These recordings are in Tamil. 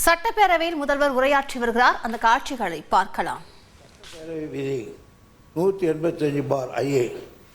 சட்டப்பேரவையில் முதல்வர் உரையாற்றி வருகிறார். அந்த காட்சிகளை பார்க்கலாம். விதி 185/IA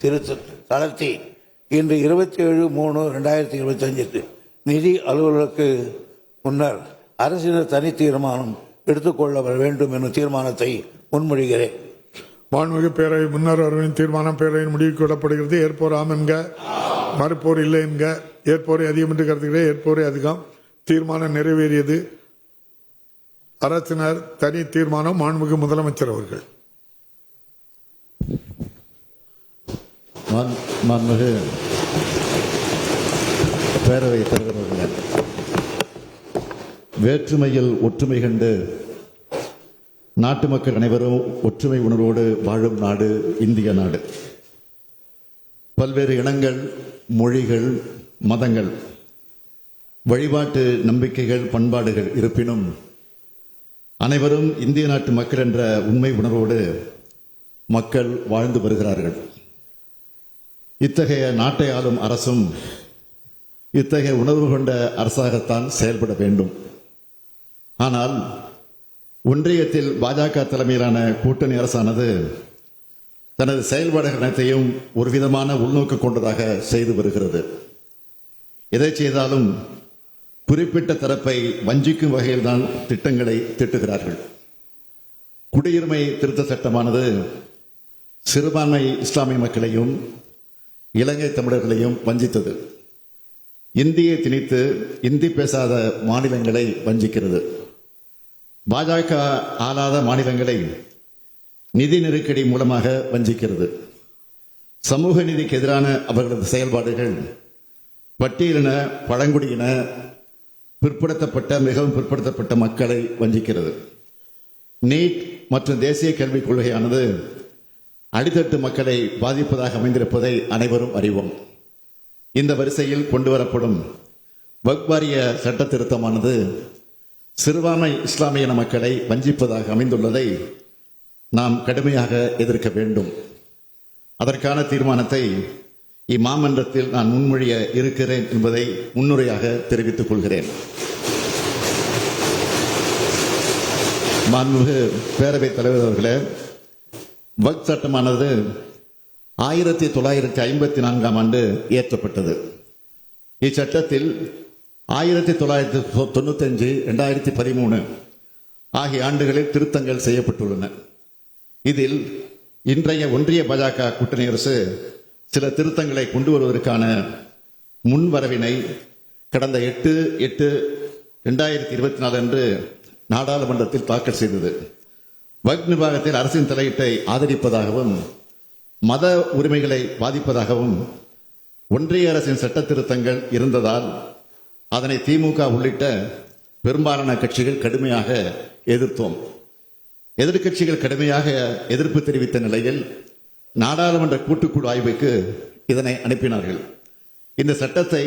திருத்த தளர்த்தி இன்று 27/3/2025 நிதி அலுவலருக்கு முன்னர் அரசினர் தனி தீர்மானம் எடுத்துக்கொள்ள வேண்டும் என்னும் தீர்மானத்தை முன்மொழிகிறேன். மாண்புமிகு பேரவை முன்னர் அவர்களின் தீர்மானம் பேரவையின் முடிவுக்கு விடப்படுகிறது. ஏற்போர் ஆம் என்க, மறுப்போர் இல்லை என்க. ஏற்போரை அதிகம் என்று கருதுகிறேன். ஏற்போரை அதிகம். தீர்மானம் நிறைவேறியது. அரசினர் தனி தீர்மானம். மாண்புமிகு முதலமைச்சர் அவர்கள். மாண்புமிகு பேரவை தலைவர் அவர்களே, வேற்றுமையில் ஒற்றுமை கண்டு நாட்டு மக்கள் அனைவரும் ஒற்றுமை உணர்வோடு வாழும் நாடு இந்திய நாடு. பல்வேறு இனங்கள், மொழிகள், மதங்கள், வழிபாட்டு நம்பிக்கைகள், பண்பாடுகள் இருப்பினும் அனைவரும் இந்திய நாட்டு மக்கள் என்ற உண்மை உணர்வோடு மக்கள் வாழ்ந்து வருகிறார்கள். இத்தகைய நாட்டை ஆளும் அரசும் இத்தகைய உணர்வு கொண்ட அரசாகத்தான் செயல்பட வேண்டும். ஆனால் ஒன்றியத்தில் பாஜக தலைமையிலான கூட்டணி அரசானது தனது செயல்பாடுகள் அனைத்தையும் ஒரு விதமான உள்நோக்கு கொண்டதாக செய்து வருகிறது. எதை செய்தாலும் குறிப்பிட்ட தரப்பை வஞ்சிக்கும் வகையில் தான் திட்டங்களை தீட்டுகிறார்கள். குடியுரிமை திருத்த சட்டமானது சிறுபான்மை இஸ்லாமிய மக்களையும் இலங்கை தமிழர்களையும் வஞ்சித்தது. இந்தியை திணித்து இந்தி பேசாத மாநிலங்களை வஞ்சிக்கிறது. பாஜக ஆளாத மாநிலங்களை நிதி நெருக்கடி மூலமாக வஞ்சிக்கிறது. சமூக நீதிக்கு எதிரான அவர்களது செயல்பாடுகள் பட்டியலின, பழங்குடியின, பிற்படுத்தப்பட்ட, மிகவும் பிற்படுத்தப்பட்ட மக்களை வஞ்சிக்கிறது. நீட் மற்றும் தேசிய கல்விக் கொள்கையானது அடித்தட்டு மக்களை பாதிப்பதாக அமைந்திருப்பதை அனைவரும் அறிவோம். இந்த வரிசையில் கொண்டுவரப்படும் வக்ஃப் வாரிய சட்ட திருத்தமானது சிறுபான்மை இஸ்லாமிய மக்களை வஞ்சிப்பதாக அமைந்துள்ளதை நாம் கடுமையாக எதிர்க்க வேண்டும். அதற்கான தீர்மானத்தை இம்மாமன்றத்தில் நான் முன்மொழிய இருக்கிறேன் என்பதை முன்னுரையாக தெரிவித்துக் கொள்கிறேன். மாண்புமிகு பேரவைத் தலைவர் அவர்களே, வக்ஃப் சட்டமானது 1954ஆம் ஆண்டு இயற்றப்பட்டது. இச்சட்டத்தில் 1995, 2013 ஆகிய ஆண்டுகளில் திருத்தங்கள் செய்யப்பட்டுள்ளன. இதில் இன்றைய ஒன்றிய பாஜக கூட்டணி அரசு சில திருத்தங்களை கொண்டு வருவதற்கான முன்வரவினை கடந்த 8/8/2024 அன்று நாடாளுமன்றத்தில் தாக்கல் செய்தது. வக்ஃப் நிர்வாகத்தில் அரசின் தலையீட்டை ஆதரிப்பதாகவும் மத உரிமைகளை பாதிப்பதாகவும் ஒன்றிய அரசின் சட்ட திருத்தங்கள் இருந்ததால் அதனை திமுக உள்ளிட்ட பெரும்பாலான கட்சிகள் கடுமையாக எதிர்த்தோம். எதிர்க்கட்சிகள் கடுமையாக எதிர்ப்பு தெரிவித்த நிலையில் நாடாளுமன்ற கூட்டுக்குழு ஆய்வுக்கு இதனை அனுப்பினார்கள். இந்த சட்டத்தை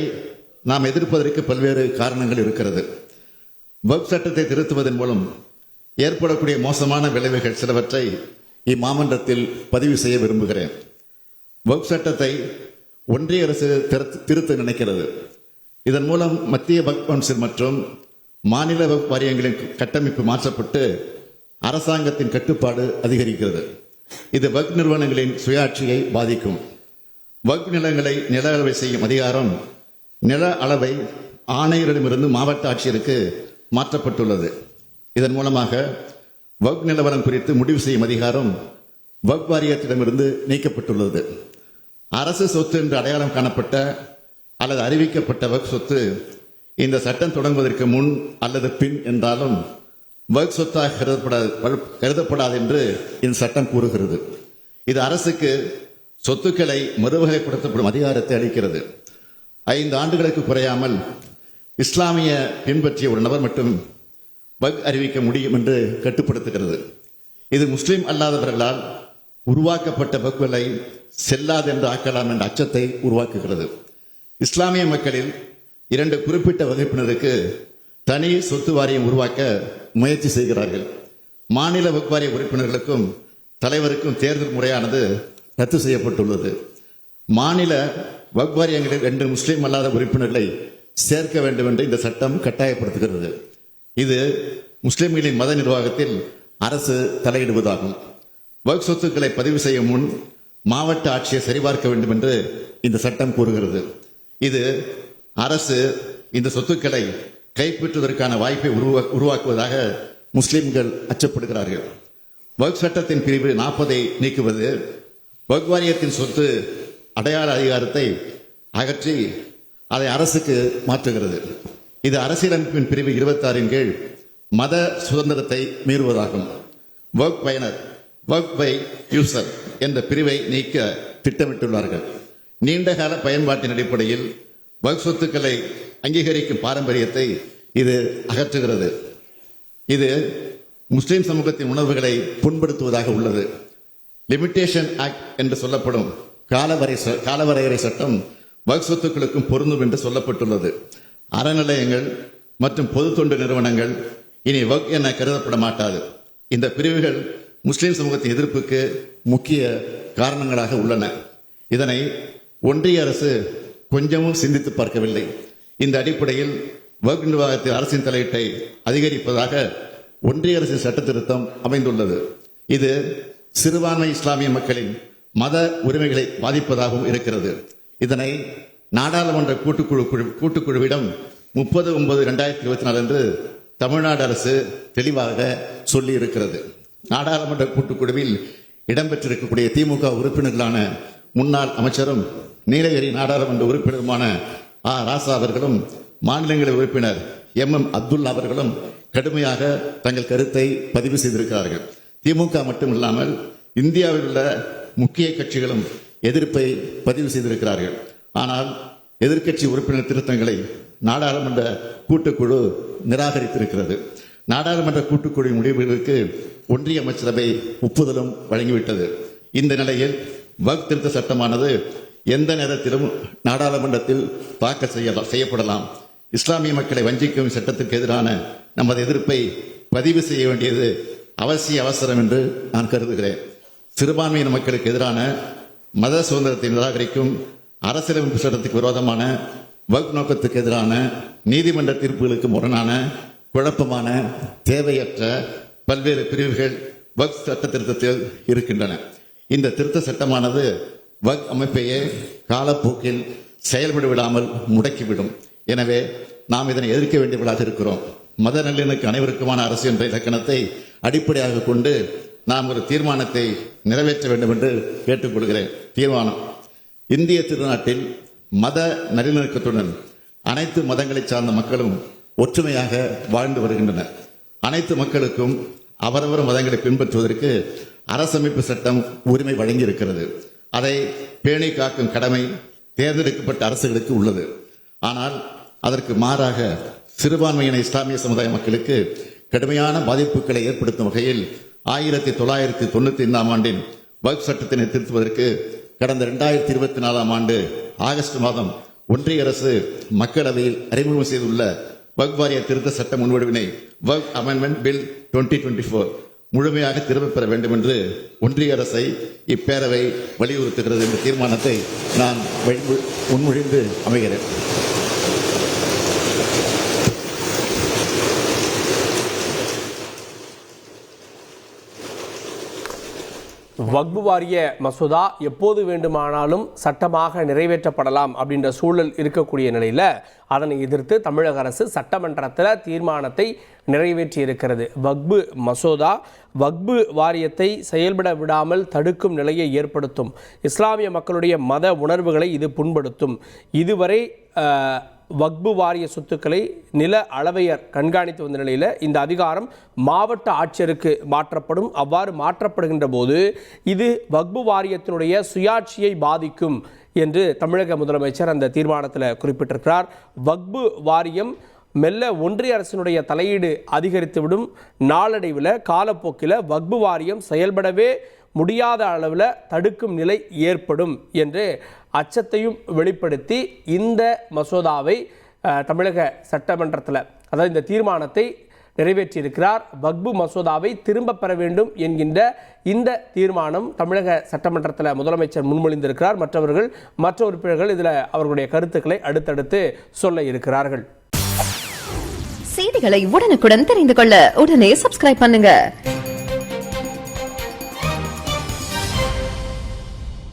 நாம் எதிர்ப்பதற்கு பல்வேறு காரணங்கள் இருக்கிறது. வக்ஃப் சட்டத்தை திருத்துவதன் மூலம் ஏற்படக்கூடிய மோசமான விளைவுகள் சிலவற்றை இம்மாமன்றத்தில் பதிவு செய்ய விரும்புகிறேன். வக்ஃப் சட்டத்தை ஒன்றிய அரசு திருத்த நினைக்கிறது. இதன் மூலம் மத்திய வக்ஃப் கவுன்சில் மற்றும் மாநில வக்ஃப் வாரியங்களின் கட்டமைப்பு மாற்றப்பட்டு அரசாங்கத்தின் கட்டுப்பாடு அதிகரிக்கிறது. இது வக்ஃப் நிறுவனங்களின் சுயாட்சியை பாதிக்கும். வக்ஃப் நிலங்களை நில அளவை செய்யும் அதிகாரம் நில அளவை ஆணையரிடமிருந்து மாவட்ட ஆட்சியருக்கு மாற்றப்பட்டுள்ளது. இதன் மூலமாக வக்ஃப் நிலவரம் குறித்து முடிவு செய்யும் அதிகாரம் வக்ஃப் வாரியத்திடமிருந்து நீக்கப்பட்டுள்ளது. அரசு சொத்து என்று அடையாளம் காணப்பட்ட அல்லது அறிவிக்கப்பட்ட வக்ஃப் சொத்து இந்த சட்டம் தொடங்குவதற்கு முன் அல்லது பின் என்றாலும் வக்ஃப் சொத்தாக கருதப்படாது என்று இந்த சட்டம் கூறுகிறது. இது அரசுக்கு சொத்துக்களை மறுவகைப்படுத்தப்படும் அதிகாரத்தை அளிக்கிறது. 5 ஆண்டுகளுக்கு குறையாமல் இஸ்லாமிய பின்பற்றிய ஒரு நபர் மட்டும் வக்ஃப் அறிவிக்க முடியும் என்று கட்டுப்படுத்துகிறது. இது முஸ்லிம் அல்லாதவர்களால் உருவாக்கப்பட்ட வக்ஃப்களை செல்லாது என்று ஆக்கலாம் என்ற அச்சத்தை உருவாக்குகிறது. இஸ்லாமிய மக்களில் 2 குறிப்பிட்ட வகுப்பினருக்கு தனி சொத்து வாரியம் உருவாக்க முயற்சி செய்கிறார்கள். மாநில வக்ஃப் வாரிய உறுப்பினர்களுக்கும் தலைவருக்கும் தேர்தல் முறையானது ரத்து செய்யப்பட்டுள்ளது. மாநில வக்ஃப் வாரியங்களில் 2 முஸ்லிம் அல்லாத உறுப்பினர்களை சேர்க்க வேண்டும் என்று இந்த சட்டம் கட்டாயப்படுத்துகிறது. இது முஸ்லிம்களின் மத நிர்வாகத்தில் அரசு தலையிடுவதாகும். வக்ஃப் சொத்துக்களை பதிவு செய்யும் முன் மாவட்ட ஆட்சியை சரிபார்க்க வேண்டும் என்று இந்த சட்டம் கூறுகிறது. இது அரசு இந்த சொத்துக்களை கைப்பற்றுவதற்கான வாய்ப்பை உருவாக்குவதாக முஸ்லிம்கள் அச்சப்படுகிறார்கள். வக்ஃப் சட்டத்தின் பிரிவு 40 நீக்குவது வக்ஃப் வாரியத்தின் சொத்து அடையாள அதிகாரத்தை அகற்றி அதை அரசுக்கு மாற்றுகிறது. இது அரசியலமைப்பின் பிரிவு 26 கீழ் மத சுதந்திரத்தை மீறுவதாகும். வக்ஃப் பயனர் வக்ஃப் பை யூசர் என்ற பிரிவை நீக்க திட்டமிட்டுள்ளார்கள். நீண்டகால பயன்பாட்டின் அடிப்படையில் வக்ஃப் சொத்துக்களை அங்கீகரிக்கும் பாரம்பரியத்தை இது அகற்றுகிறது. இது முஸ்லிம் சமூகத்தின் உணர்வுகளை புண்படுத்துவதாக உள்ளது. லிமிட்டேஷன் ஆக்ட் என்று சொல்லப்படும் காலவரையறை சட்டம் வக்ஃப் சொத்துக்களுக்கும் பொருந்தும் என்று சொல்லப்பட்டுள்ளது. அறநிலையங்கள் மற்றும் பொது தொண்டு நிறுவனங்கள் இனி வக்ஃப் என கருதப்பட மாட்டாது. இந்த பிரிவுகள் முஸ்லிம் சமூகத்தின் எதிர்ப்புக்கு முக்கிய காரணங்களாக உள்ளன. இதனை ஒன்றிய அரசு கொஞ்சமும் சிந்தித்து பார்க்கவில்லை. இந்த அடிப்படையில் வக்ஃப் நிர்வாகத்தில் அரசின் தலையீட்டை அதிகரிப்பதாக ஒன்றிய அரசின் சட்ட திருத்தம் அமைந்துள்ளது. இது சிறுபான்மை இஸ்லாமிய மக்களின் மத உரிமைகளை பாதிப்பதாகவும் இருக்கிறது. இதனை நாடாளுமன்ற கூட்டுக்குழுவிடம் 30/9/2024 அன்று தமிழ்நாடு அரசு தெளிவாக சொல்லி இருக்கிறது. நாடாளுமன்ற கூட்டுக்குழுவில் இடம்பெற்றிருக்கக்கூடிய திமுக உறுப்பினர்களான முன்னாள் அமைச்சரும் நீலகிரி நாடாளுமன்ற உறுப்பினருமான ராசா அவர்களும் மாநிலங்களவை உறுப்பினர் MM அப்துல்லா அவர்களும் கடுமையாக தங்கள் கருத்தை பதிவு செய்திருக்கிறார்கள். திமுக மட்டுமில்லாமல் இந்தியாவில் உள்ள முக்கிய கட்சிகளும் எதிர்ப்பை பதிவு செய்திருக்கிறார்கள். ஆனால் எதிர்க்கட்சி உறுப்பினர் திருத்தங்களை நாடாளுமன்ற கூட்டுக்குழு நிராகரித்திருக்கிறது. நாடாளுமன்ற கூட்டுக்குழு முடிவுகளுக்கு ஒன்றிய அமைச்சரவை ஒப்புதலும் வழங்கிவிட்டது. இந்த நிலையில் வக்ஃப் திருத்த சட்டமானது எந்த நேரத்திலும் நாடாளுமன்றத்தில் தாக்கல் செய்யப்படலாம். இஸ்லாமிய மக்களை வஞ்சிக்கும் சட்டத்திற்கு எதிரான நமது எதிர்ப்பை பதிவு செய்ய வேண்டியது அவசியம் என்று நான் கருதுகிறேன். சிறுபான்மையின மக்களுக்கு எதிரான மத சுதந்திரத்தை நிராகரிக்கும் அரசியலமைப்பு சட்டத்துக்கு விரோதமான வக்ஃப் நோக்கத்துக்கு எதிரான நீதிமன்ற தீர்ப்புகளுக்கு முரணான குழப்பமான தேவையற்ற பல்வேறு பிரிவுகள் வக்ஃப் சட்ட திருத்தத்தில் இருக்கின்றன. இந்த திருத்த சட்டமானது வக்ஃப் அமைப்பையே காலப்போக்கில் செயல்பட விடாமல் முடக்கிவிடும். எனவே நாம் இதனை எதிர்க்க வேண்டியவர்களாக இருக்கிறோம். மத நல்லிணக்கு அனைவருக்குமான அரசு என்ற இலக்கணத்தை அடிப்படையாக கொண்டு நாம் ஒரு தீர்மானத்தை நிறைவேற்ற வேண்டும் என்று கேட்டுக்கொள்கிறேன். தீர்மானம்: இந்திய திருநாட்டில் மத நல்லிணக்கத்துடன் அனைத்து மதங்களை சார்ந்த மக்களும் ஒற்றுமையாக வாழ்ந்து வருகின்றனர். அனைத்து மக்களுக்கும் அவரவர் மதங்களை பின்பற்றுவதற்கு அரசமைப்பு சட்டம் உரிமை வழங்கியிருக்கிறது. அதை பேணி காக்கும் கடமை தேர்ந்தெடுக்கப்பட்ட அரசுகளுக்கு உள்ளது. ஆனால் அதற்கு மாறாக சிறுபான்மையின இஸ்லாமிய சமுதாய மக்களுக்கு கடுமையான பாதிப்புகளை ஏற்படுத்தும் வகையில் 1995 ஆண்டின் வக்ஃப் சட்டத்தினை திருத்துவதற்கு கடந்த 2024 ஆண்டு ஆகஸ்ட் மாதம் ஒன்றிய அரசு மக்களவையில் அறிமுகம் செய்துள்ள வக்ஃப் வாரிய திருத்த சட்ட முன்வடிவினை வக்ஃப் அமெண்ட்மெண்ட் பில் 2024 முழுமையாக திரும்பப் பெற வேண்டும் என்று ஒன்றிய அரசை இப்பேரவை வலியுறுத்துகிறது என்ற தீர்மானத்தை நான் முன்மொழிந்து அமைகிறேன். வக்ஃப் வாரிய மசோதா எப்போது வேண்டுமானாலும் சட்டமாக நிறைவேற்றப்படலாம் அப்படின்ற சூழல் இருக்கக்கூடிய நிலையில் அதனை எதிர்த்து தமிழக அரசு சட்டமன்றத்தில் தீர்மானத்தை நிறைவேற்றி இருக்கிறது. வக்ஃப் மசோதா வக்ஃப் வாரியத்தை செயல்பட விடாமல் தடுக்கும் நிலையை ஏற்படுத்தும். இஸ்லாமிய மக்களுடைய மத உணர்வுகளை இது புண்படுத்தும். இதுவரை வக்ஃப் வாரிய சொத்துக்களை நில அளவையர் கண்காணித்து வந்த நிலையில் இந்த அதிகாரம் மாவட்ட ஆட்சியருக்கு மாற்றப்படும். அவ்வாறு மாற்றப்படுகின்ற போது இது வக்ஃப் வாரியத்தினுடைய சுயாட்சியை பாதிக்கும் என்று தமிழக முதலமைச்சர் அந்த தீர்மானத்தில் குறிப்பிட்டிருக்கிறார். வக்ஃப் வாரியம் மெல்ல ஒன்றிய அரசினுடைய தலையீடு அதிகரித்துவிடும். நாளடைவில் காலப்போக்கில் வக்ஃப் வாரியம் செயல்படவே முடியாத அளவில் தடுக்கும் நிலை ஏற்படும் என்று அச்சத்தையும் வெளிப்படுத்தி இந்த மசோதாவை தமிழக சட்டமன்றத்தில், அதாவது இந்த தீர்மானத்தை நிறைவேற்றியிருக்கிறார். வக்ஃப் மசோதாவை திரும்ப பெற வேண்டும் என்கின்ற இந்த தீர்மானம் தமிழக சட்டமன்றத்தில் முதலமைச்சர் முன்மொழிந்திருக்கிறார். மற்ற உறுப்பினர்கள் இதில் அவர்களுடைய கருத்துக்களை அடுத்தடுத்து சொல்ல இருக்கிறார்கள். செய்திகளை உடனுக்குடன் தெரிந்து கொள்ள உடனே சப்ஸ்கிரைப் பண்ணுங்க.